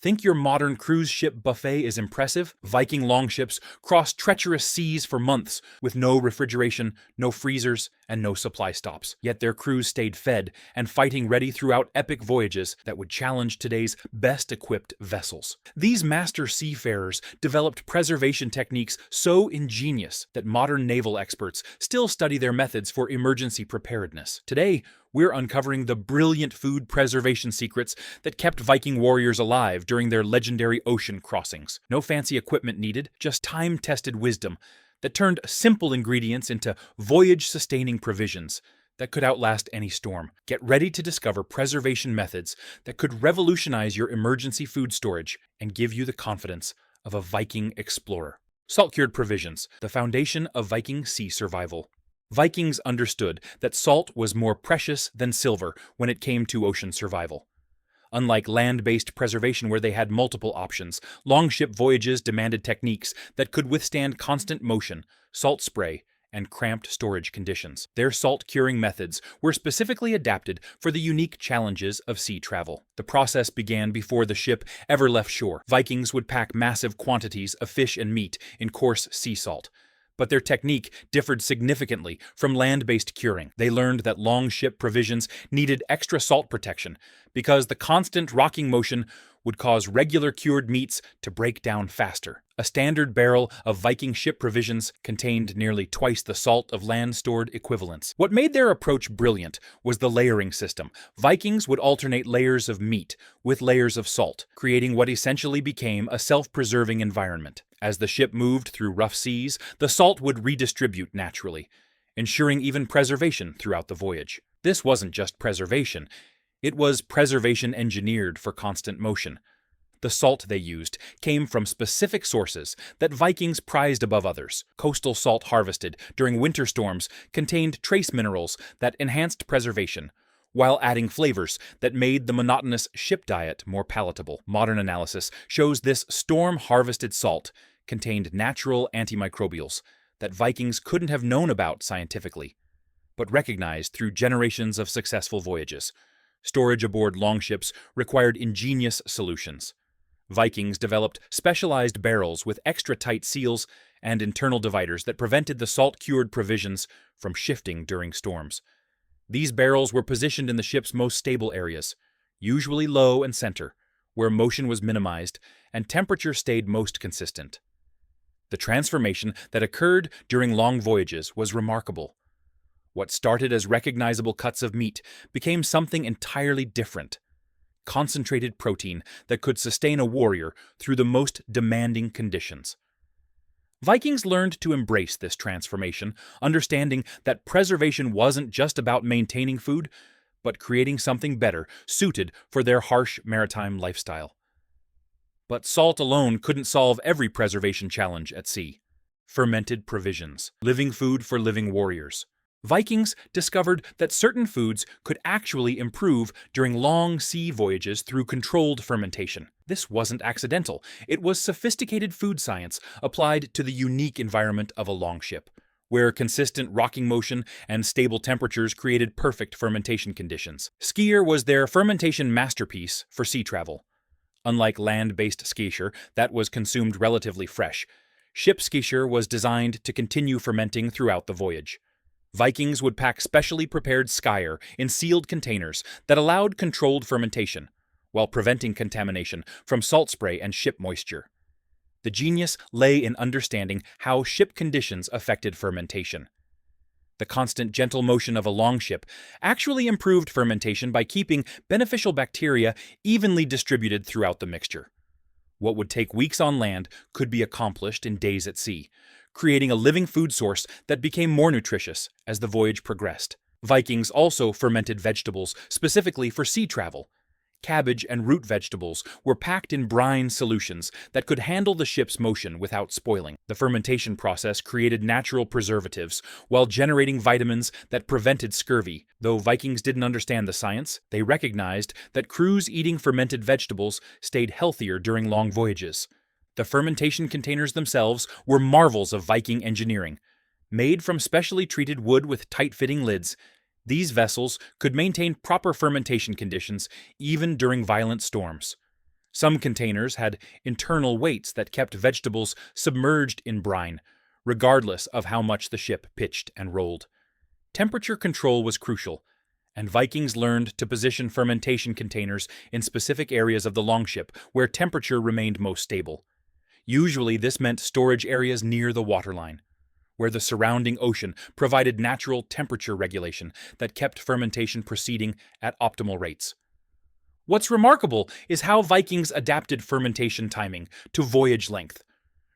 Think your modern cruise ship buffet is impressive? Viking longships crossed treacherous seas for months with no refrigeration, no freezers, and no supply stops. Yet their crews stayed fed and fighting ready throughout epic voyages that would challenge today's best-equipped vessels. These master seafarers developed preservation techniques so ingenious that modern naval experts still study their methods for emergency preparedness. Today, we're uncovering the brilliant food preservation secrets that kept Viking warriors alive during their legendary ocean crossings. No fancy equipment needed, just time-tested wisdom that turned simple ingredients into voyage-sustaining provisions that could outlast any storm. Get ready to discover preservation methods that could revolutionize your emergency food storage and give you the confidence of a Viking explorer. Salt-cured provisions, the foundation of Viking sea survival. Vikings understood that salt was more precious than silver when it came to ocean survival. Unlike land-based preservation where they had multiple options, longship voyages demanded techniques that could withstand constant motion, salt spray, and cramped storage conditions. Their salt-curing methods were specifically adapted for the unique challenges of sea travel. The process began before the ship ever left shore. Vikings would pack massive quantities of fish and meat in coarse sea salt. But their technique differed significantly from land-based curing. They learned that longship provisions needed extra salt protection because the constant rocking motion would cause regular cured meats to break down faster. A standard barrel of Viking ship provisions contained nearly twice the salt of land-stored equivalents. What made their approach brilliant was the layering system. Vikings would alternate layers of meat with layers of salt, creating what essentially became a self-preserving environment. As the ship moved through rough seas, the salt would redistribute naturally, ensuring even preservation throughout the voyage. This wasn't just preservation, it was preservation engineered for constant motion. The salt they used came from specific sources that Vikings prized above others. Coastal salt harvested during winter storms contained trace minerals that enhanced preservation, while adding flavors that made the monotonous ship diet more palatable. Modern analysis shows this storm-harvested salt contained natural antimicrobials that Vikings couldn't have known about scientifically, but recognized through generations of successful voyages. Storage aboard longships required ingenious solutions. Vikings developed specialized barrels with extra-tight seals and internal dividers that prevented the salt-cured provisions from shifting during storms. These barrels were positioned in the ship's most stable areas, usually low and center, where motion was minimized and temperature stayed most consistent. The transformation that occurred during long voyages was remarkable. What started as recognizable cuts of meat became something entirely different. Concentrated protein that could sustain a warrior through the most demanding conditions. Vikings learned to embrace this transformation, understanding that preservation wasn't just about maintaining food, but creating something better, suited for their harsh maritime lifestyle. But salt alone couldn't solve every preservation challenge at sea. Fermented provisions, living food for living warriors. Vikings discovered that certain foods could actually improve during long sea voyages through controlled fermentation. This wasn't accidental. It was sophisticated food science applied to the unique environment of a longship, where consistent rocking motion and stable temperatures created perfect fermentation conditions. Skyr was their fermentation masterpiece for sea travel. Unlike land-based skyr that was consumed relatively fresh, ship skyr was designed to continue fermenting throughout the voyage. Vikings would pack specially prepared skyr in sealed containers that allowed controlled fermentation, while preventing contamination from salt spray and ship moisture. The genius lay in understanding how ship conditions affected fermentation. The constant gentle motion of a longship actually improved fermentation by keeping beneficial bacteria evenly distributed throughout the mixture. What would take weeks on land could be accomplished in days at sea, creating a living food source that became more nutritious as the voyage progressed. Vikings also fermented vegetables specifically for sea travel. Cabbage and root vegetables were packed in brine solutions that could handle the ship's motion without spoiling. The fermentation process created natural preservatives while generating vitamins that prevented scurvy. Though Vikings didn't understand the science, they recognized that crews eating fermented vegetables stayed healthier during long voyages. The fermentation containers themselves were marvels of Viking engineering. Made from specially treated wood with tight-fitting lids, these vessels could maintain proper fermentation conditions even during violent storms. Some containers had internal weights that kept vegetables submerged in brine, regardless of how much the ship pitched and rolled. Temperature control was crucial, and Vikings learned to position fermentation containers in specific areas of the longship where temperature remained most stable. Usually this meant storage areas near the waterline, where the surrounding ocean provided natural temperature regulation that kept fermentation proceeding at optimal rates. What's remarkable is how Vikings adapted fermentation timing to voyage length.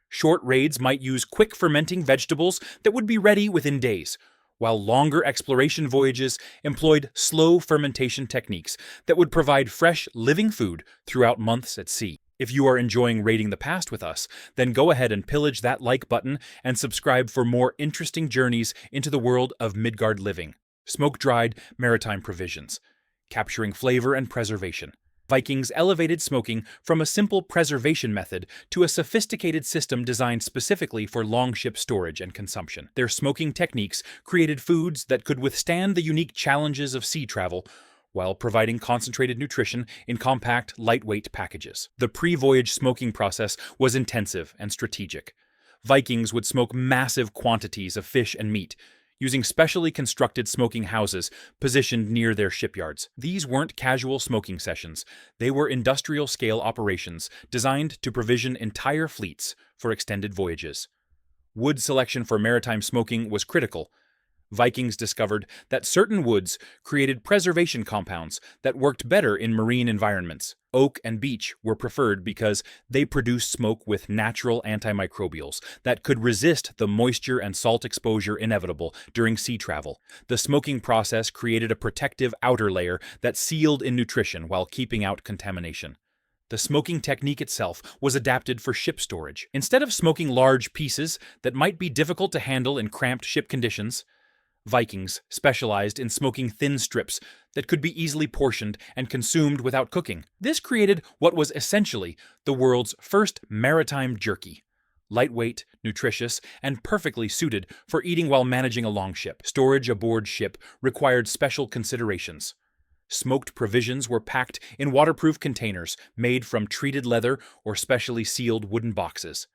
Short raids might use quick fermenting vegetables that would be ready within days, while longer exploration voyages employed slow fermentation techniques that would provide fresh, living food throughout months at sea. If you are enjoying Raiding the Past with us, then go ahead and pillage that like button and subscribe for more interesting journeys into the world of Midgard living, smoke-dried maritime provisions, capturing flavor and preservation. Vikings elevated smoking from a simple preservation method to a sophisticated system designed specifically for longship storage and consumption. Their smoking techniques created foods that could withstand the unique challenges of sea travel, while providing concentrated nutrition in compact, lightweight packages. The pre-voyage smoking process was intensive and strategic. Vikings would smoke massive quantities of fish and meat, using specially constructed smoking houses positioned near their shipyards. These weren't casual smoking sessions. They were industrial-scale operations designed to provision entire fleets for extended voyages. Wood selection for maritime smoking was critical. Vikings discovered that certain woods created preservation compounds that worked better in marine environments. Oak and beech were preferred because they produced smoke with natural antimicrobials that could resist the moisture and salt exposure inevitable during sea travel. The smoking process created a protective outer layer that sealed in nutrition while keeping out contamination. The smoking technique itself was adapted for ship storage. Instead of smoking large pieces that might be difficult to handle in cramped ship conditions, Vikings specialized in smoking thin strips that could be easily portioned and consumed without cooking. This created what was essentially the world's first maritime jerky. Lightweight, nutritious, and perfectly suited for eating while managing a longship. Storage aboard ship required special considerations. Smoked provisions were packed in waterproof containers made from treated leather or specially sealed wooden boxes.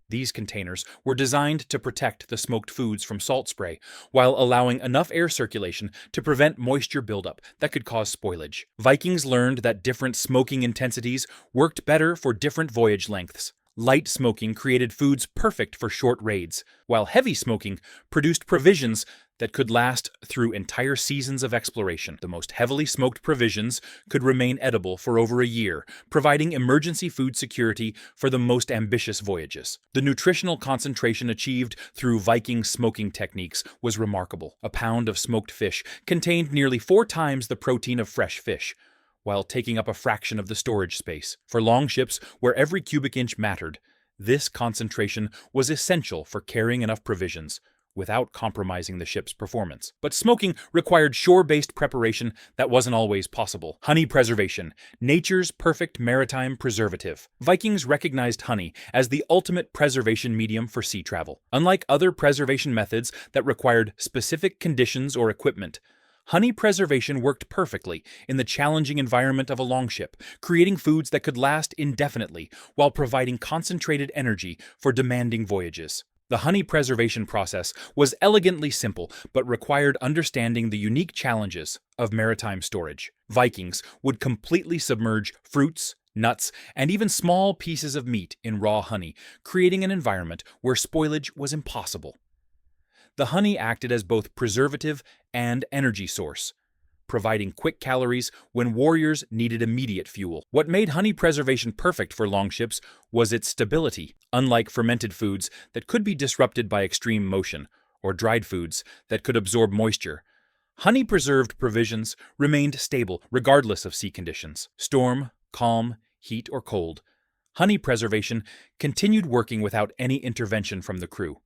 These containers were designed to protect the smoked foods from salt spray, while allowing enough air circulation to prevent moisture buildup that could cause spoilage. Vikings learned that different smoking intensities worked better for different voyage lengths. Light smoking created foods perfect for short raids, while heavy smoking produced provisions that could last through entire seasons of exploration. The most heavily smoked provisions could remain edible for over a year, providing emergency food security for the most ambitious voyages. The nutritional concentration achieved through Viking smoking techniques was remarkable. A pound of smoked fish contained nearly 4 times the protein of fresh fish, while taking up a fraction of the storage space. For longships, where every cubic inch mattered, this concentration was essential for carrying enough provisions without compromising the ship's performance. But smoking required shore-based preparation that wasn't always possible. Honey preservation, nature's perfect maritime preservative. Vikings recognized honey as the ultimate preservation medium for sea travel. Unlike other preservation methods that required specific conditions or equipment, honey preservation worked perfectly in the challenging environment of a longship, creating foods that could last indefinitely while providing concentrated energy for demanding voyages. The honey preservation process was elegantly simple, but required understanding the unique challenges of maritime storage. Vikings would completely submerge fruits, nuts, and even small pieces of meat in raw honey, creating an environment where spoilage was impossible. The honey acted as both preservative and energy source, providing quick calories when warriors needed immediate fuel. What made honey preservation perfect for longships was its stability. Unlike fermented foods that could be disrupted by extreme motion, or dried foods that could absorb moisture, honey-preserved provisions remained stable regardless of sea conditions. Storm, calm, heat, or cold, honey preservation continued working without any intervention from the crew.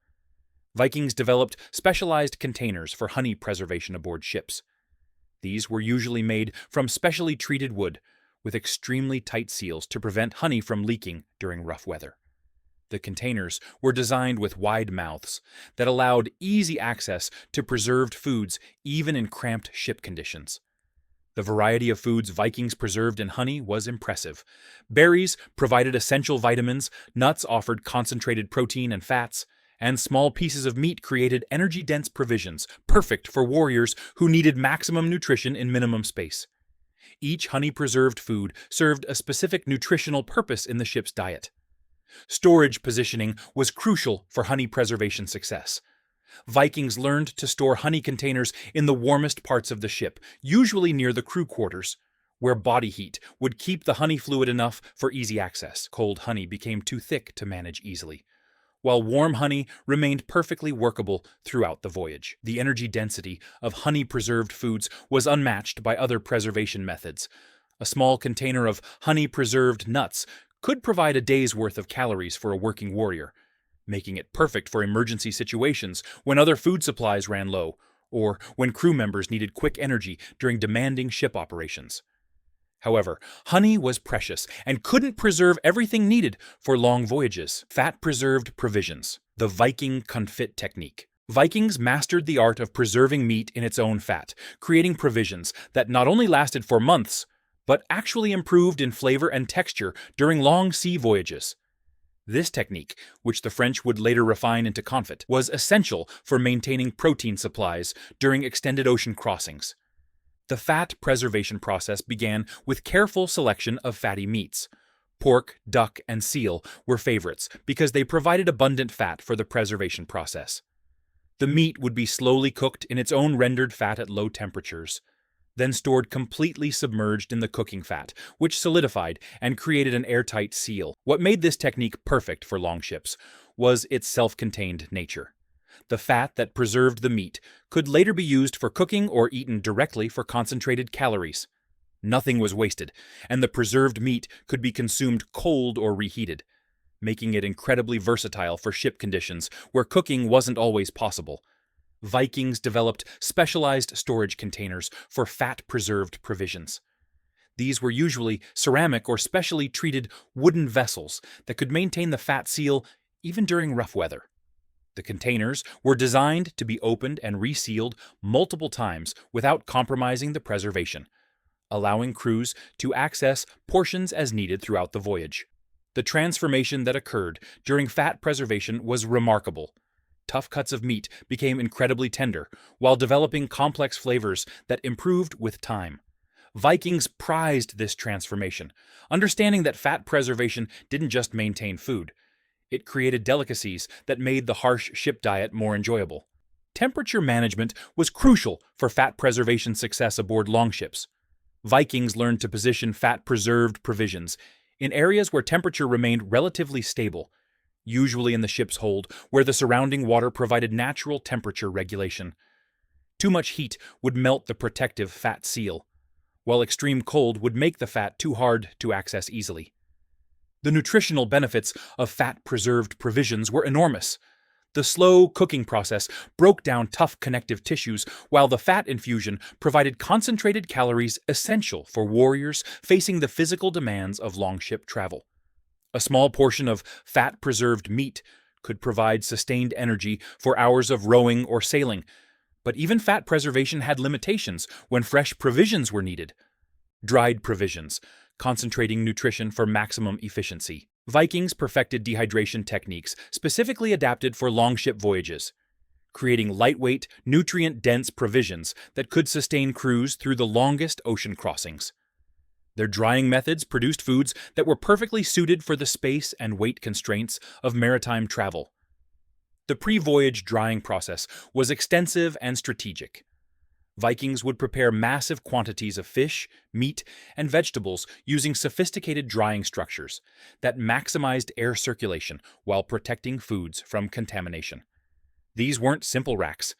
Vikings developed specialized containers for honey preservation aboard ships. These were usually made from specially treated wood, with extremely tight seals to prevent honey from leaking during rough weather. The containers were designed with wide mouths that allowed easy access to preserved foods even in cramped ship conditions. The variety of foods Vikings preserved in honey was impressive. Berries provided essential vitamins, nuts offered concentrated protein and fats, and small pieces of meat created energy-dense provisions, perfect for warriors who needed maximum nutrition in minimum space. Each honey-preserved food served a specific nutritional purpose in the ship's diet. Storage positioning was crucial for honey preservation success. Vikings learned to store honey containers in the warmest parts of the ship, usually near the crew quarters, where body heat would keep the honey fluid enough for easy access. Cold honey became too thick to manage easily, while warm honey remained perfectly workable throughout the voyage. The energy density of honey-preserved foods was unmatched by other preservation methods. A small container of honey-preserved nuts could provide a day's worth of calories for a working warrior, making it perfect for emergency situations when other food supplies ran low, or when crew members needed quick energy during demanding ship operations. However, honey was precious and couldn't preserve everything needed for long voyages. Fat-preserved provisions, the Viking confit technique. Vikings mastered the art of preserving meat in its own fat, creating provisions that not only lasted for months, but actually improved in flavor and texture during long sea voyages. This technique, which the French would later refine into confit, was essential for maintaining protein supplies during extended ocean crossings. The fat preservation process began with careful selection of fatty meats. Pork, duck, and seal were favorites because they provided abundant fat for the preservation process. The meat would be slowly cooked in its own rendered fat at low temperatures, then stored completely submerged in the cooking fat, which solidified and created an airtight seal. What made this technique perfect for longships was its self-contained nature. The fat that preserved the meat could later be used for cooking or eaten directly for concentrated calories. Nothing was wasted, and the preserved meat could be consumed cold or reheated, making it incredibly versatile for ship conditions where cooking wasn't always possible. Vikings developed specialized storage containers for fat-preserved provisions. These were usually ceramic or specially treated wooden vessels that could maintain the fat seal even during rough weather. The containers were designed to be opened and resealed multiple times without compromising the preservation, allowing crews to access portions as needed throughout the voyage. The transformation that occurred during fat preservation was remarkable. Tough cuts of meat became incredibly tender, while developing complex flavors that improved with time. Vikings prized this transformation, understanding that fat preservation didn't just maintain food. It created delicacies that made the harsh ship diet more enjoyable. Temperature management was crucial for fat preservation success aboard longships. Vikings learned to position fat-preserved provisions in areas where temperature remained relatively stable, usually in the ship's hold, where the surrounding water provided natural temperature regulation. Too much heat would melt the protective fat seal, while extreme cold would make the fat too hard to access easily. The nutritional benefits of fat-preserved provisions were enormous. The slow cooking process broke down tough connective tissues, while the fat infusion provided concentrated calories essential for warriors facing the physical demands of longship travel. A small portion of fat-preserved meat could provide sustained energy for hours of rowing or sailing, but even fat preservation had limitations when fresh provisions were needed. Dried provisions, concentrating nutrition for maximum efficiency. Vikings perfected dehydration techniques specifically adapted for longship voyages, creating lightweight, nutrient-dense provisions that could sustain crews through the longest ocean crossings. Their drying methods produced foods that were perfectly suited for the space and weight constraints of maritime travel. The pre-voyage drying process was extensive and strategic. Vikings would prepare massive quantities of fish, meat, and vegetables using sophisticated drying structures that maximized air circulation while protecting foods from contamination. These weren't simple racks.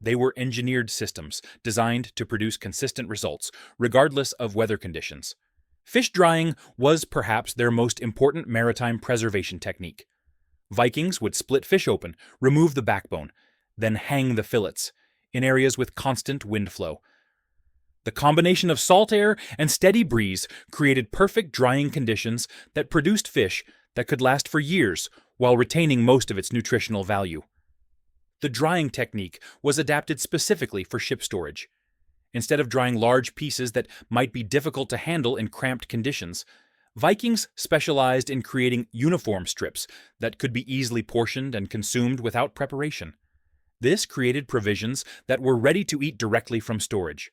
They were engineered systems designed to produce consistent results, regardless of weather conditions. Fish drying was perhaps their most important maritime preservation technique. Vikings would split fish open, remove the backbone, then hang the fillets in areas with constant wind flow. The combination of salt air and steady breeze created perfect drying conditions that produced fish that could last for years while retaining most of its nutritional value. The drying technique was adapted specifically for ship storage. Instead of drying large pieces that might be difficult to handle in cramped conditions, Vikings specialized in creating uniform strips that could be easily portioned and consumed without preparation. This created provisions that were ready to eat directly from storage.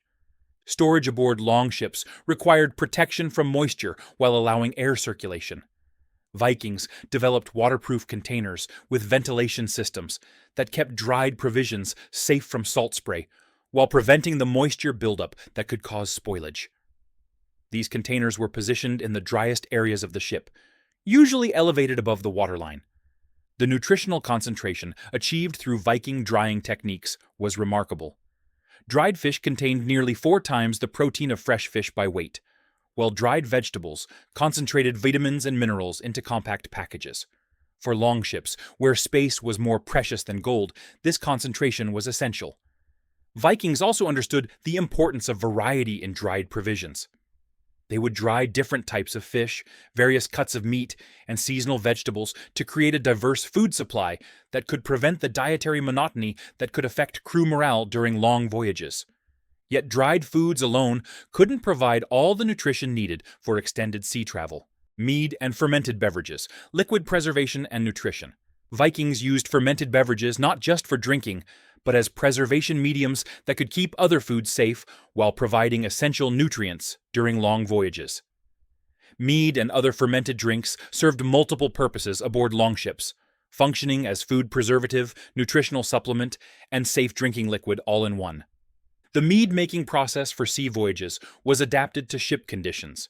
Storage aboard longships required protection from moisture while allowing air circulation. Vikings developed waterproof containers with ventilation systems that kept dried provisions safe from salt spray, while preventing the moisture buildup that could cause spoilage. These containers were positioned in the driest areas of the ship, usually elevated above the waterline. The nutritional concentration achieved through Viking drying techniques was remarkable. Dried fish contained nearly 4 times the protein of fresh fish by weight, while dried vegetables concentrated vitamins and minerals into compact packages. For longships, where space was more precious than gold, this concentration was essential. Vikings also understood the importance of variety in dried provisions. They would dry different types of fish, various cuts of meat, and seasonal vegetables to create a diverse food supply that could prevent the dietary monotony that could affect crew morale during long voyages. Yet dried foods alone couldn't provide all the nutrition needed for extended sea travel. Mead and fermented beverages, liquid preservation and nutrition. Vikings used fermented beverages not just for drinking, but as preservation mediums that could keep other foods safe while providing essential nutrients during long voyages. Mead and other fermented drinks served multiple purposes aboard longships, functioning as food preservative, nutritional supplement, and safe drinking liquid all in one. The mead-making process for sea voyages was adapted to ship conditions.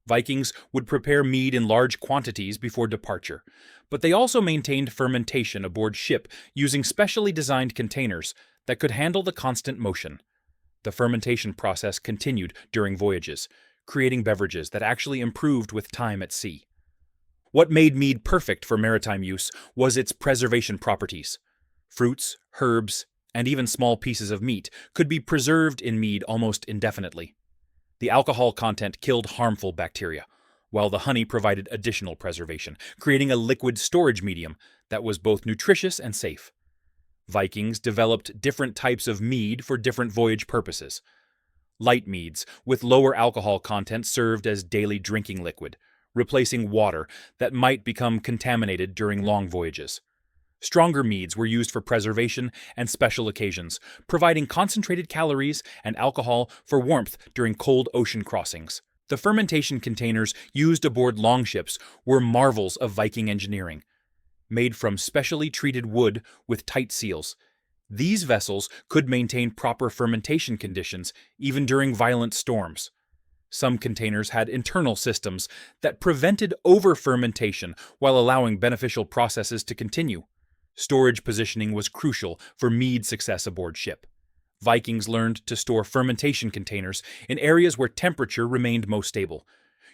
Vikings would prepare mead in large quantities before departure, but they also maintained fermentation aboard ship using specially designed containers that could handle the constant motion. The fermentation process continued during voyages, creating beverages that actually improved with time at sea. What made mead perfect for maritime use was its preservation properties. Fruits, herbs, and even small pieces of meat could be preserved in mead almost indefinitely. The alcohol content killed harmful bacteria, while the honey provided additional preservation, creating a liquid storage medium that was both nutritious and safe. Vikings developed different types of mead for different voyage purposes. Light meads with lower alcohol content served as daily drinking liquid, replacing water that might become contaminated during long voyages. Stronger meads were used for preservation and special occasions, providing concentrated calories and alcohol for warmth during cold ocean crossings. The fermentation containers used aboard longships were marvels of Viking engineering. Made from specially treated wood with tight seals, these vessels could maintain proper fermentation conditions even during violent storms. Some containers had internal systems that prevented over-fermentation while allowing beneficial processes to continue. Storage positioning was crucial for Mead's success aboard ship. Vikings learned to store fermentation containers in areas where temperature remained most stable,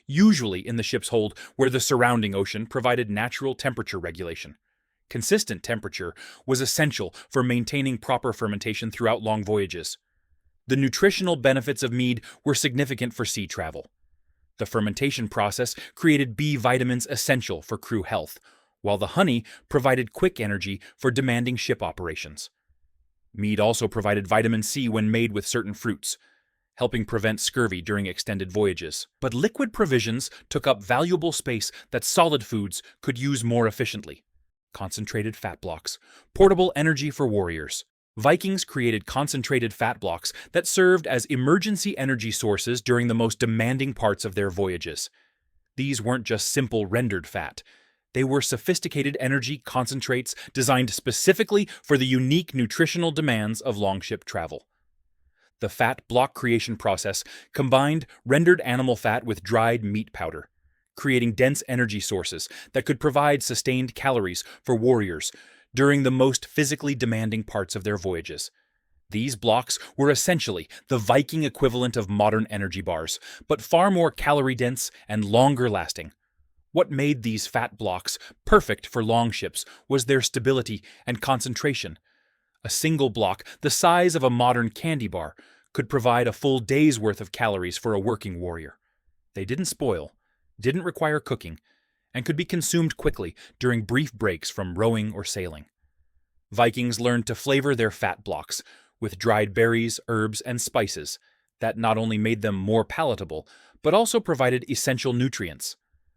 usually in the ship's hold where the surrounding ocean provided natural temperature regulation. Consistent temperature was essential for maintaining proper fermentation throughout long voyages. The nutritional benefits of mead were significant for sea travel. The fermentation process created B vitamins essential for crew health, while the honey provided quick energy for demanding ship operations. Mead also provided vitamin C when made with certain fruits, helping prevent scurvy during extended voyages. But liquid provisions took up valuable space that solid foods could use more efficiently. Concentrated fat blocks, portable energy for warriors. Vikings created concentrated fat blocks that served as emergency energy sources during the most demanding parts of their voyages. These weren't just simple rendered fat. They were sophisticated energy concentrates designed specifically for the unique nutritional demands of longship travel. The fat block creation process combined rendered animal fat with dried meat powder, creating dense energy sources that could provide sustained calories for warriors during the most physically demanding parts of their voyages. These blocks were essentially the Viking equivalent of modern energy bars, but far more calorie-dense and longer-lasting. What made these fat blocks perfect for longships was their stability and concentration. A single block, the size of a modern candy bar, could provide a full day's worth of calories for a working warrior. They didn't spoil, didn't require cooking, and could be consumed quickly during brief breaks from rowing or sailing. Vikings learned to flavor their fat blocks with dried berries, herbs, and spices that not only made them more palatable, but also provided essential nutrients.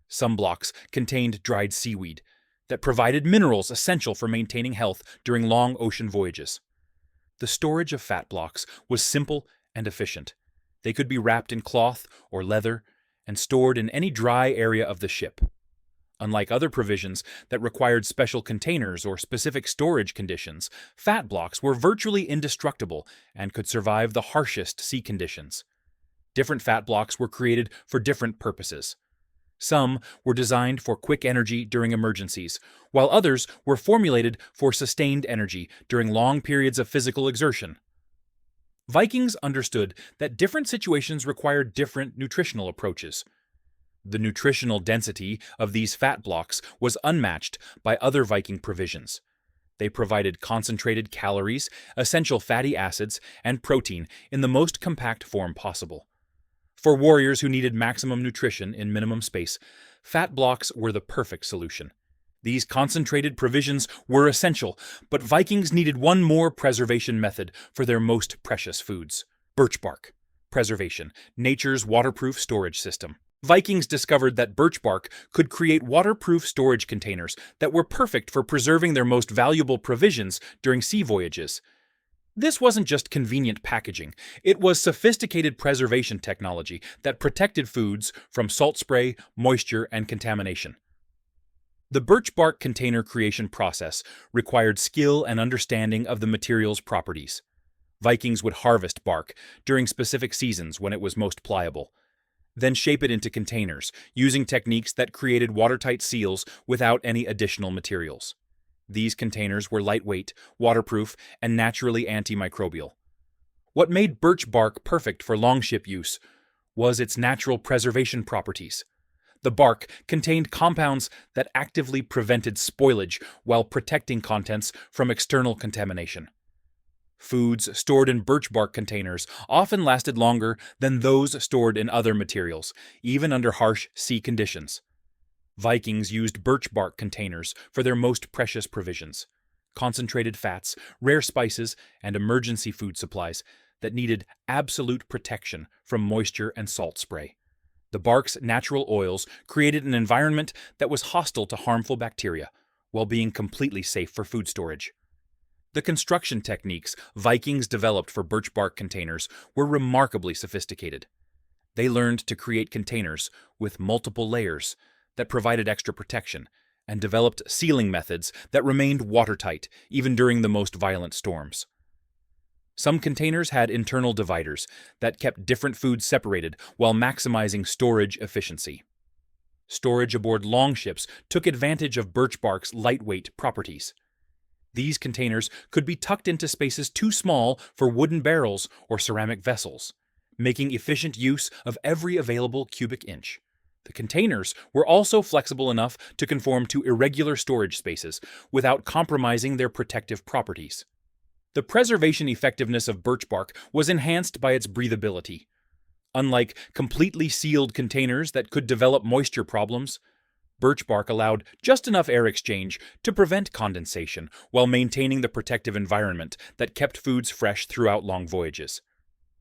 Some blocks contained dried seaweed that provided minerals essential for maintaining health during long ocean voyages. The storage of fat blocks was simple and efficient. They could be wrapped in cloth or leather and stored in any dry area of the ship. Unlike other provisions that required special containers or specific storage conditions, fat blocks were virtually indestructible and could survive the harshest sea conditions. Different fat blocks were created for different purposes. Some were designed for quick energy during emergencies, while others were formulated for sustained energy during long periods of physical exertion. Vikings understood that different situations required different nutritional approaches. The nutritional density of these fat blocks was unmatched by other Viking provisions. They provided concentrated calories, essential fatty acids, and protein in the most compact form possible. For warriors who needed maximum nutrition in minimum space, fat blocks were the perfect solution. These concentrated provisions were essential, but Vikings needed one more preservation method for their most precious foods: birch bark preservation, nature's waterproof storage system. Vikings discovered that birch bark could create waterproof storage containers that were perfect for preserving their most valuable provisions during sea voyages. This wasn't just convenient packaging, it was sophisticated preservation technology that protected foods from salt spray, moisture, and contamination. The birch bark container creation process required skill and understanding of the material's properties. Vikings would harvest bark during specific seasons when it was most pliable, then shape it into containers, using techniques that created watertight seals without any additional materials. These containers were lightweight, waterproof, and naturally antimicrobial. What made birch bark perfect for longship use was its natural preservation properties. The bark contained compounds that actively prevented spoilage while protecting contents from external contamination. Foods stored in birch bark containers often lasted longer than those stored in other materials, even under harsh sea conditions. Vikings used birch bark containers for their most precious provisions: concentrated fats, rare spices, and emergency food supplies that needed absolute protection from moisture and salt spray. The bark's natural oils created an environment that was hostile to harmful bacteria, while being completely safe for food storage. The construction techniques Vikings developed for birch bark containers were remarkably sophisticated. They learned to create containers with multiple layers that provided extra protection, and developed sealing methods that remained watertight even during the most violent storms. Some containers had internal dividers that kept different foods separated while maximizing storage efficiency. Storage aboard longships took advantage of birch bark's lightweight properties. These containers could be tucked into spaces too small for wooden barrels or ceramic vessels, making efficient use of every available cubic inch. The containers were also flexible enough to conform to irregular storage spaces without compromising their protective properties. The preservation effectiveness of birch bark was enhanced by its breathability. Unlike completely sealed containers that could develop moisture problems, birch bark allowed just enough air exchange to prevent condensation while maintaining the protective environment that kept foods fresh throughout long voyages.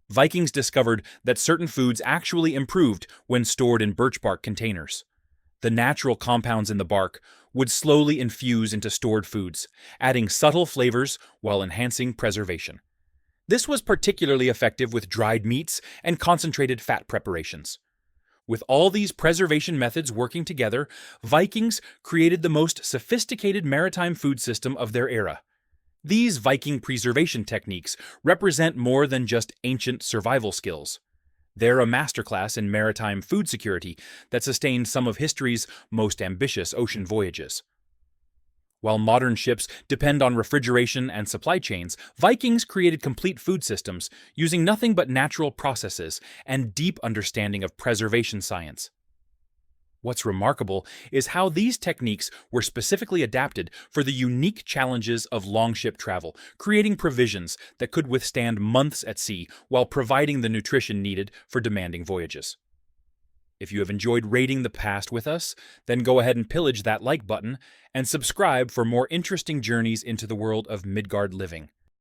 Vikings discovered that certain foods actually improved when stored in birch bark containers. The natural compounds in the bark would slowly infuse into stored foods, adding subtle flavors while enhancing preservation. This was particularly effective with dried meats and concentrated fat preparations. With all these preservation methods working together, Vikings created the most sophisticated maritime food system of their era. These Viking preservation techniques represent more than just ancient survival skills. They're a masterclass in maritime food security that sustained some of history's most ambitious ocean voyages. While modern ships depend on refrigeration and supply chains, Vikings created complete food systems using nothing but natural processes and deep understanding of preservation science. What's remarkable is how these techniques were specifically adapted for the unique challenges of longship travel, creating provisions that could withstand months at sea while providing the nutrition needed for demanding voyages. If you have enjoyed raiding the past with us, then go ahead and pillage that like button and subscribe for more interesting journeys into the world of Midgard living.